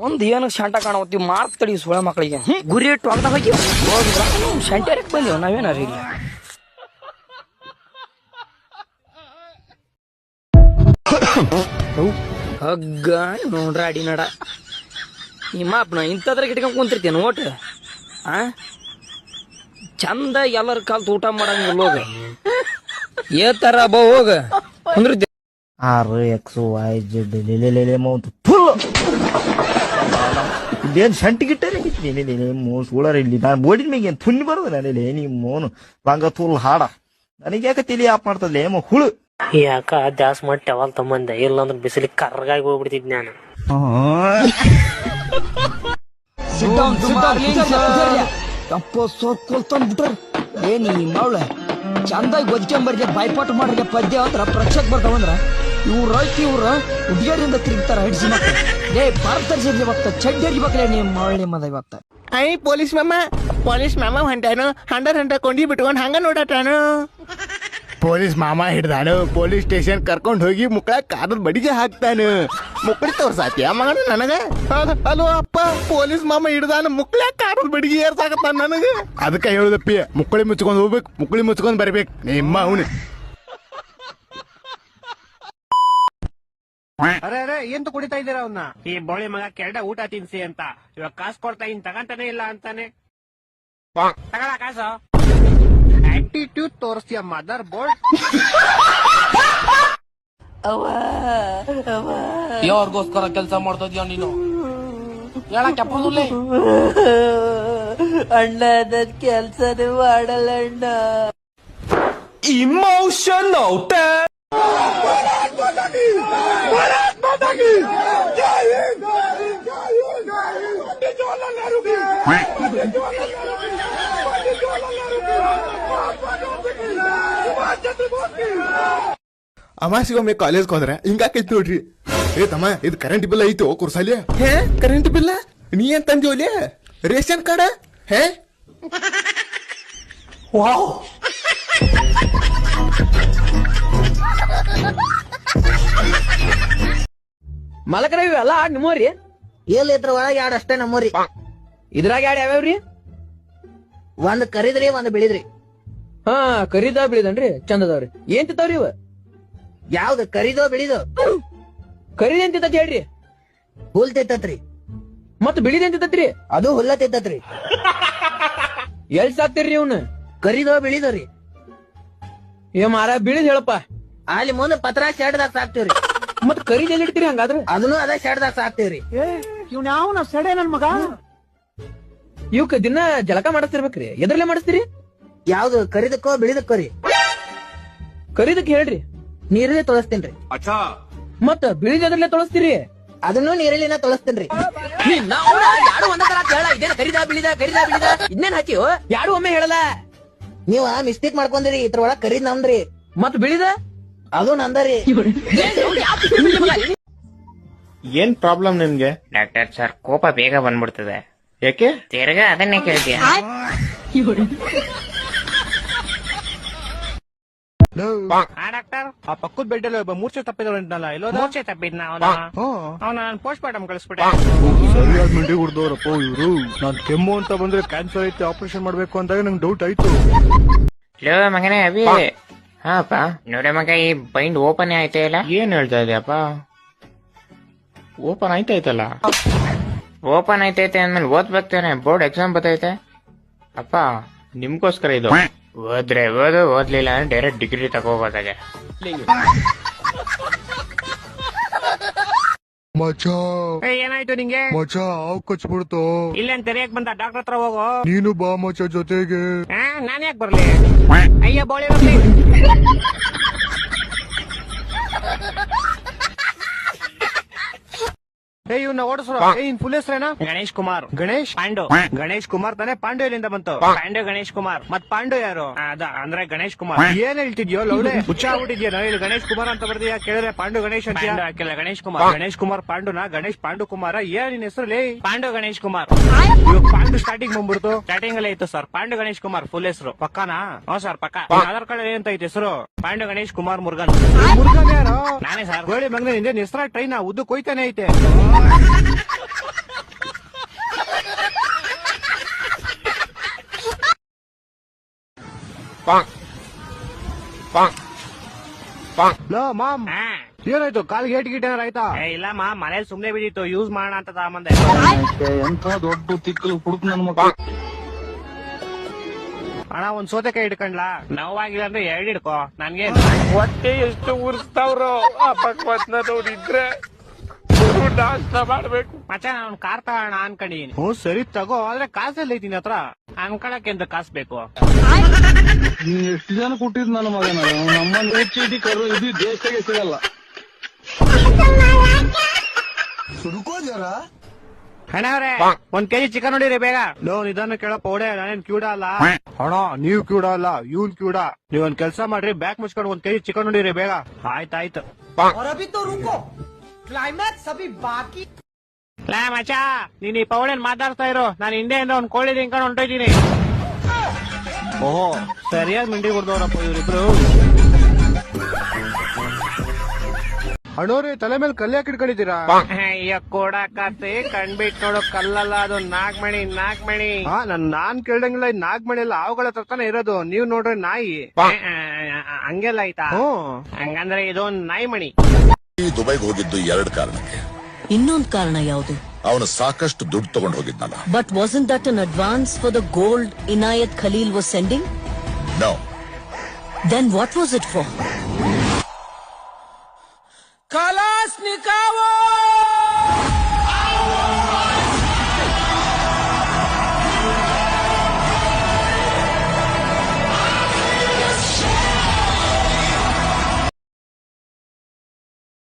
ಒಂದ್ ಏನು ಶಾಂಟ ಕಾಣವತ್ತೀವಿ ಮಾರ್ತಡಿ ಸೋಳ ಮಕ್ಕಳಿಗೆ ಗುರಿ ಇಟ್ಟು ಹೊಲ್ದಾಗ ಹೋಗಿ ಶಾಂಟ್ಯಾರಕ್ಕೆ ಬಂದೇವ್ ನಾವೇನಾರ ಇಲ್ಲ. ಹಗ್ಗ ನೋಡ್ರ ಅಡಿ ನಡ ನಿಮ್ಮ ಅಪ್ಪನ ಇಂಥದ್ರಾಗ ಇಟ್ಕೊಂಡ್ ಕುಂತಿರ್ತೇನೆ ನೋಟ್ ಚಂದ ಎಲ್ಲರ ಕಾಲ್ತು ಊಟ ಮಾಡಂಗಿಲ್ಲ ಹೋಗ ಏತರ ಬಾ ಹೋಗ ಅಂದ್ರೆ ಫುಲ್ ಇದೇನು ಶಂಟಿ ಗಿಟ್ಟರೆ ಸೂಳರ ಇಲ್ಲಿ ನಾನು ಬೋಡಿನ ಮೇಗೆ ತುಣ್ಣಿ ಬರೋದು ನನಗೆ ನೀವು ಮೋನು ಬಂಗ ತೂಲ್ ಹಾಡ ನನಗೆ ಯಾಕೆ ತಿಳಿ ಆಪ್ ಮಾಡ್ತದಲ್ಲ ಏಮೋ ಹುಳು ಯಾಕ ದ್ಯಾಸ್ ಮಾಡಿ ಯಾವಾಗ ತಮ್ಮಂದೆ ಇಲ್ಲಾಂದ್ರೆ ಬಿಸಿಲಿಗೆ ಕರ್ಗಾಗಿ ಹೋಗ್ಬಿಡ್ತಿದ್ ನಾನು. ಏನಿ ಮೌಳ ಚಂದಾಗಿ ಬದುಕೊಂಬರ್ಗೆ ಬಾಯ್ಪಾಟ್ ಮಾಡ್ರಿಗೆ ಪದ್ಯ ಅಂದ್ರ ಪ್ರಕ್ಷಕ್ ಬರ್ತಾವಂದ್ರ ಇವ್ರ ಹುಡುಗಿಯರಿಂದ ತಿರುಗ್ತಾರ ಹಿಡ್ಸಿ ಮಕ್ಕಳು ಏ ಪಾರ್ತರ್ಸಿ ಬಕ್ತ ಚಡ್ಡರ್ಗಿ ಬಕ್ಲೆ ನೀವು ಮೌಳಿ ಮದ ಇವತ್ತ ಐ ಪೊಲೀಸ್ ಮಾಮ ಹೊಂಟಾನು ಹಂಡ ಕೊಂಡಿ ಬಿಟ್ಕೊಂಡು ಹಂಗ ನೋಡಾಟಾನು. ಪೊಲೀಸ್ ಮಾಮ ಹಿಡ್ದಾನು ಪೊಲೀಸ್ ಸ್ಟೇಷನ್ ಕರ್ಕೊಂಡ್ ಹೋಗಿ ಮುಕ್ಕಳ ಕಾರದ ಬಡಿಗೆ ಹಾಕ್ತಾನು. ಮುಕ್ಕಳಿ ತೋರ್ಸಾತಿಯ ಮಗನ ನನಗ ಅಲೋ ಅಪ್ಪ ಪೊಲೀಸ್ ಮಾಮ ಹಿಡ್ದಾನು ಮುಕ್ಕಳ ಕಾರದ ಬಡಿಗೆ ಏರ್ಸಾಕತ್ತಾನ ನನಗ. ಅದಕ್ಕೆ ಹೇಳುದಪ್ಪಿ ಮುಕ್ಕಳಿ ಮುಚ್ಕೊಂಡ್ ಹೋಗ್ಬೇಕು ಮುಕ್ಕಳಿ ಮುಚ್ಕೊಂಡ್ ಬರ್ಬೇಕು ನಿಮ್ಮ ಅವನು. ಅರೆ ಎಂತ ಕುಡಿತಾ ಇದ್ದೀರಾ ಅವನ್ನ? ಈ ಬೋಳಿ ಮಗ ಕೆರಡ ಊಟ ತಿನ್ಸಿ ಅಂತ ಇವಾಗ ಕಾಸು ಕೊಡ್ತಾ ಇನ್ ತಗಂತಾನೆ ಇಲ್ಲ ಅಂತಾನೆ. ತಗೊಳ ಕಾಸು. ಆಟಿಟ್ಯೂಡ್ ತೋರಿಸ್ತೀಯ ಮದರ್ ಬೋರ್ಡ್. ಯಾರಿಗೋಸ್ಕರ ಕೆಲಸ ಮಾಡ್ತಾ ಇದೀಯ ನೀನು? ಹೇಳಕ್ಕೆ ಅಪ್ಪದುಲ್ಲೇ ಅಣ್ಣ ನನ್ ಕೆಲ್ಸನೇ ಮಾಡಲ್ಲ ಅಣ್ಣ. ಇಮೋಷನಲ್ ಅಮಾಸಿಗೊಮ್ಮೆ ಕಾಲೇಜ್ಗೆ ಹೋದ್ರೆ ಹಿಂಗಾಕೈತಿ ನೋಡ್ರಿ. ಏ ತಮ್ಮ ಇದು ಕರೆಂಟ್ ಬಿಲ್ ಐತು ಕುರ್ಸಾಲಿ. ಹೇ ಕರೆಂಟ್ ಬಿಲ್ ನೀ ಏನ್ ತಂದಿವಲಿ? ರೇಷನ್ ಕಾರ್ಡ್ ಹೇ ವಾವ್. ಮಲಕರ ಇವೆಲ್ಲ ನಿಮ್ಮವ್ರಿ ಎಲ್ಲಿ ಇದ್ರ ಒಳಗೆ ಎರಡು ಅಷ್ಟೇ ನಮ್ಮೂರಿ. ಇದ್ರಾಗ ಯಾಡ್ ಯಾವ್ಯಾವ್ರಿ? ಒಂದ್ ಕರಿದ್ರಿ ಒಂದ್ ಬೆಳಿದ್ರಿ. ಹಾ ಕರಿದ ಬಿಳಿದನ್ರಿ ಚಂದದವ್ರಿ. ಏನ್ ತಿಂತಾವ್ರಿ ಇವ? ಯಾವ್ದು ಕರಿದೋ ಬೆಳಿದೋ? ಕರಿದ ಏನ್ ತಿಂತತ್ ಹೇಳ್ರಿ? ಹುಲ್ ತಿತ್ತತ್ರಿ. ಮತ್ ಬಿಳಿದ ಏನ್ ತಿಂತತ್ರಿ? ಅದು ಹುಲ್ಲ ತಿತ್ತತ್ರಿ. ಎಲ್ ಸಾಕ್ತಿರ್ರಿ ಇವ್ನ? ಕರಿದೋ ಬೆಳಿದೋರಿ. ಏ ಮಾರ ಬಿಳಿದ್ ಹೇಳಪ್ಪ. ಅಲ್ಲಿ ಮುಂದೆ ಪತ್ರ ಶೆಡ್ದಾಗ ಸಾಕ್ತಿವ್ರಿ. ಮತ್ ಕರಿದ ಎಲ್ಲಿ ಇಡ್ತೀರಿ ಹಂಗಾದ್ರ? ಅದನ್ನು ಅದ ಶೆಡ್ದಾಗ ಸಾಕ್ತಿವ್ರಿ. ಇವ್ನ ಯಾವ ಸಡೆ ನನ್ ಮಗ? ಇವಕ್ಕ ದಿನ ಜಳಕ ಮಾಡಿಸ್ತಿರ್ಬೇಕ್ರಿ. ಎದ್ರಲ್ಲೇ ಮಾಡಿಸ್ತೀರಿ? ಯಾವ್ದು ಕರಿದಕ್ಕೋ ಬೆಳಿದಕ್ಕೋ ರೀ? ಕರಿದಕ್ ಹೇಳ್ರಿ. ನೀರಲ್ಲೇ ತೊಳಸ್ತೇನ್ರಿ. ಮತ್ತ ಬಿಳಿದ ಎದ್ರಲ್ಲೇ ತೊಳಸ್ತೀರಿ? ಅದನ್ನು ನೀರಲ್ಲಿನ ತೊಳಸ್ತೇನ್ರಿ. ಯಾರು ಒಂದ ತರ ಹೇಳ ಇದೇನ ಕರಿದ ಬಿಳಿದ ಇನ್ನೇನ್ ಹಾಕಿವ್? ಯಾರು ಒಮ್ಮೆ ಹೇಳಲ್ಲ. ನೀವ ಮಿಸ್ಟೇಕ್ ಮಾಡ್ಕೊಂಡ್ರಿ. ಇದ್ರ ಒಳಗ್ ಕರಿದ್ ನಮ್ದ್ರಿ. ಮತ್ ಬಿಳಿದ ಅದು ನಂದರಿ. ಏನ್ ಪ್ರಾಬ್ಲಮ್ ನಿಮ್ಗೆ? ಡಾಕ್ಟರ್ ಸರ್ ಕೋಪ ಬೇಗ ಬಂದ್ಬಿಡ್ತದೆ. ಯಾಕೆ? ತಿರ್ಗಾ ಅದನ್ನೇ ಕೇಳ್ತೀಯ? ಡಾಕ್ಟರ್ ಆ ಪಕ್ಕದ ಬೆಡ್ ಅಲ್ಲಿ ಒಬ್ಬ ಮೂರ್ಛೆ ತಪ್ಪಿದಲ್ಲ ಎಲ್ಲೋ ಮೂರ್ಛೆ ತಪ್ಪಿದ್ನ ಅವನ ಪೋಸ್ಟ್ ಮಾರ್ಟಮ್ ಕಳಿಸ್ಬಿಟ್ಟೆ. ಸರಿಯಾದ ಮಂಡಿ ಹುಡ್ದವ್ರಪ್ಪ ಇವ್ರು. ನಾನ್ ಕೆಮ್ಮು ಅಂತ ಬಂದ್ರೆ ಕ್ಯಾನ್ಸರ್ ಐತೆ ಆಪರೇಷನ್ ಮಾಡ್ಬೇಕು ಅಂದಾಗ ನಂಗೆ ಡೌಟ್ ಆಯ್ತು. ಲೋ ಮಗನೇ ಅಭಿ. ಹಾಪ ನೋಡ ಮಗ ಈ ಬೈಂಡ್ ಓಪನ್ ಆಯ್ತಾ ಇಲ್ಲ? ಏನ್ ಹೇಳ್ತಾ ಇದೆಯಪ್ಪ? ಓಪನ್ ಆಯ್ತಾಯ್ತಲ್ಲ. ಓಪನ್ ಆಯ್ತೈತೆ ಅಂದ್ಮೇಲೆ ಓದ್ಬೇಕ್ತಾನೆ. ಬೋರ್ಡ್ ಎಕ್ಸಾಮ್ ಬರ್ತೈತೆ. ಅಪ್ಪ ನಿಮ್ಗೋಸ್ಕರ ಇದು. ಓದ್ರೆ ಓದು, ಓದ್ಲಿಲ್ಲ ಅಂದ್ರೆ ಡೈರೆಕ್ಟ್ ಡಿಗ್ರಿ ತಗೋಬೋದಾಗೆ. ಮಚಾ ಏನಾಯ್ತು ನಿಂಗೆ? ಮಚಾ ಹಾವು ಕಚ್ಬಿಡ್ತು. ಇಲ್ಲೇನ್ ತೆರೆಯಕ್ ಬಂದ? ಡಾಕ್ಟರ್ ಹತ್ರ ಹೋಗು. ನೀನು ಬಾ ಮಚಾ ಜೊತೆಗೆ. ನಾನ್ ಯಾಕೆ ಬರ್ಲಿ? ಅಯ್ಯ ಬೋಳಿ ಬರ್ಲಿ. ಇವ್ನ ಓಡಿಸ್ರು. ಇನ್ ಫುಲ್ ಹೆಸರೇನಾ? ಗಣೇಶ್ ಕುಮಾರ್. ಗಣೇಶ್ ಪಾಂಡು. ಗಣೇಶ್ ಕುಮಾರ್ ತಾನೆ? ಪಾಂಡು ಎಲ್ಲಿಂದ ಬಂತು? ಪಾಂಡು ಗಣೇಶ್ ಕುಮಾರ್. ಮತ್ ಪಾಂಡು ಯಾರು? ಅದ ಅಂದ್ರೆ ಗಣೇಶ್ ಕುಮಾರ್. ಏನ್ ಹೇಳ್ತಿದ್ಯೋ ಲೌಡೆ? ಹುಚ್ಚ ಆಗ್ಬಿಟ್ಟಿದ್ಯಾ? ಇಲ್ಲಿ ಗಣೇಶ್ ಕುಮಾರ್ ಅಂತ ಬರ್ತೀಯ, ಕೇಳಿದ್ರೆ ಪಾಂಡು ಗಣೇಶ್ ಅಂತ ಹಾಕಿಲ್ಲ. ಗಣೇಶ್ ಕುಮಾರ್. ಗಣೇಶ್ ಕುಮಾರ್ ಪಾಂಡುನಾ? ಗಣೇಶ್ ಪಾಂಡು ಕುಮಾರ ಏನ್ ನಿನ್ ಹೆಸರಲ್ಲಿ? ಪಾಂಡು ಗಣೇಶ್ ಕುಮಾರ್. ಇವಾಗ ಪಾಂಡು ಸ್ಟಾರ್ಟಿಂಗ್ ಬಂದ್ಬಿಡ್ತು. ಸ್ಟಾರ್ಟಿಂಗ್ ಅಲ್ಲೇ ಇತ್ತು ಸರ್ ಪಾಂಡು ಗಣೇಶ್ ಕುಮಾರ್ ಫುಲ್ ಹೆಸರು. ಪಕ್ಕಾನಾ? ಹ್ಞೂ ಸರ್ ಪಕ್ಕ. ಆಧಾರ್ ಕಾರ್ಡ್ ಏನಂತ ಐತೆ ಹೆಸರು? ಪಾಂಡು ಗಣೇಶ್ ಕುಮಾರ್ ಮುರುಗನ್. ಮುರುಗನ್ ಯಾರು? ನಾನೇ ಸರ್. ಗೋಳಿ ಮಗನ ಹಿಂದೆ ಹೆಸರ ಟ್ರೈನ್ ಉದ್ದು ಕೊಯ್ತಾನೆ ಐತೆ. ಲೋ ಮಾಮ್ ಏನಾಯ್ತು ಕಾಲ್ಗೆ ಏಟ್ ಗಿಟ್ ಏನಾರ ಆಯ್ತಾ ಇಲ್ಲಮ್ಮ ಮನೇಲಿ ಸುಮ್ನೆ ಬಿದ್ದಿತ್ತು ಯೂಸ್ ಮಾಡೋಣ ಅಂತ ತಗೊಂಬಂದೆ ಎಂತ ದೊಡ್ಡ ತಿಕ್ಕಲು ಹುಡುಕ್ ನನ್ ಮಕ್ಕಳು. ಅಣ್ಣ ಒಂದ್ ಸೋತೆಕಾಯಿ ಇಟ್ಕೊಂಡ್ಲಾ ನೋವಾಗಿಲ್ಲ ಅಂದ್ರೆ 2 ಹಿಡ್ಕೋ ನನ್ಗೆ ಹೊಟ್ಟೆ ಎಷ್ಟು ಉರ್ಸ್ತಾವ್ರೋ ಆ ಭಗವತ್ನದವ್ರಿದ್ರೆ ನಾಷ್ಟ ಮಾಡ್ಬೇಕು. ಮಚ್ಚ ನಾನು ಕಾರ್ ತಗೋಣ ಅನ್ಕೊಂಡಿದೀನಿ. ಹ್ಞೂ ಸರಿ ತಗೋ ಆದ್ರೆ ಕಾಸೆಲ್ಲ ಐತಿ ಹತ್ರ ಅನ್ಕೊಳಕ್ಕೆ ಅಂತ ಕಾಸು ಬೇಕು. ನೀನ್ ಎಷ್ಟು ಜನ ಕೊಟ್ಟಿದ್ ನನ್ನ ಮಗನ ನಮ್ಮನ್ನ ಚೀಟಿ ಕರು ಇದು ದೇಶದಾಗೆ ಸಿಗಲ್ಲ. ಅಣ್ಣ ಅವ್ರೆ 1 kg ಚಿಕನ್ ನೋಡಿರಿ ಬೇಗ. ಲೋ ನಿಧಾನ ಕೇಳಪ್ಪ ಓಡೆ ನಾನೇನ್ ಕ್ಯೂಡ ಅಲ್ಲ. ಅಣ್ಣ ನೀವ್ ಕ್ಯೂಡ ಅಲ್ಲ ಇವ್ನ್ ಕ್ಯೂಡ. ನೀವ್ ಒಂದ್ ಕೆಲ್ಸ ಮಾಡ್ರಿ ಬ್ಯಾಗ್ ಮುಚ್ಕೊಂಡು 1 kg ಚಿಕನ್ ನೋಡಿರಿ ಬೇಗ. ಆಯ್ತಾಯ್ತು. ಲಾ ಮಚ್ಚ ನೀನ್ ಈ ಪೌಡೇನ್ ಮಾತಾಡ್ತಾ ಇರು ನಾನು ಹಿಂದೆಯಿಂದ ಒಂದ್ ಕೋಳಿ ತಿನ್ಕೊಂಡು ಹೊಂಟೋಯ್ತೀನಿ. ಓಹೋ ಸರಿಯಾಗಿ ಮಿಂಡಿ ಕೊಡ್ದವ್ರಪ್ಪ ಇವ್ರಿಬ್ರು. ಅಣ್ಣೋರಿ ತಲೆ ಮೇಲೆ ಕಲ್ಲು ಯಾಕೆ ಇಟ್ಕೊಂಡಿದ್ದೀರಾ? ಅಯ್ಯ ಕೊಡಕತ್ತೆ ಕಣ್ಬಿಟ್ ನೋಡೋ ಕಲ್ಲಲ್ಲ ಅದು ನಾಗ್ಮಣಿ. ನಾನ್ ಕೇಳ್ದಂಗಿಲ್ಲ ಇದು ನಾಗ್ಮಣಿ ಎಲ್ಲ ಅವುಗಳ ತಾನೇ ಇರೋದು. ನೀವ್ ನೋಡ್ರಿ ನಾಯಿ ಹಂಗೆಲ್ಲ ಆಯ್ತಾ? ಹಂಗಂದ್ರೆ ಇದೊಂದ್ ನಾಯಿ ಮಣಿ. ದುಬೈಗೆ ಹೋಗಿದ್ದು 2 ಕಾರಣಕ್ಕೆ. ಇನ್ನೊಂದು ಕಾರಣ ಯಾವುದು? ಅವನು ಸಾಕಷ್ಟು ದುಡ್ಡು ತಗೊಂಡು ಹೋಗಿದ್ನಲ್ಲ. But wasn't that an advance for the gold Inayat Khalil was sending? No. Then what was it for? ಕಲಾಸ್ನಿಕಾವೋ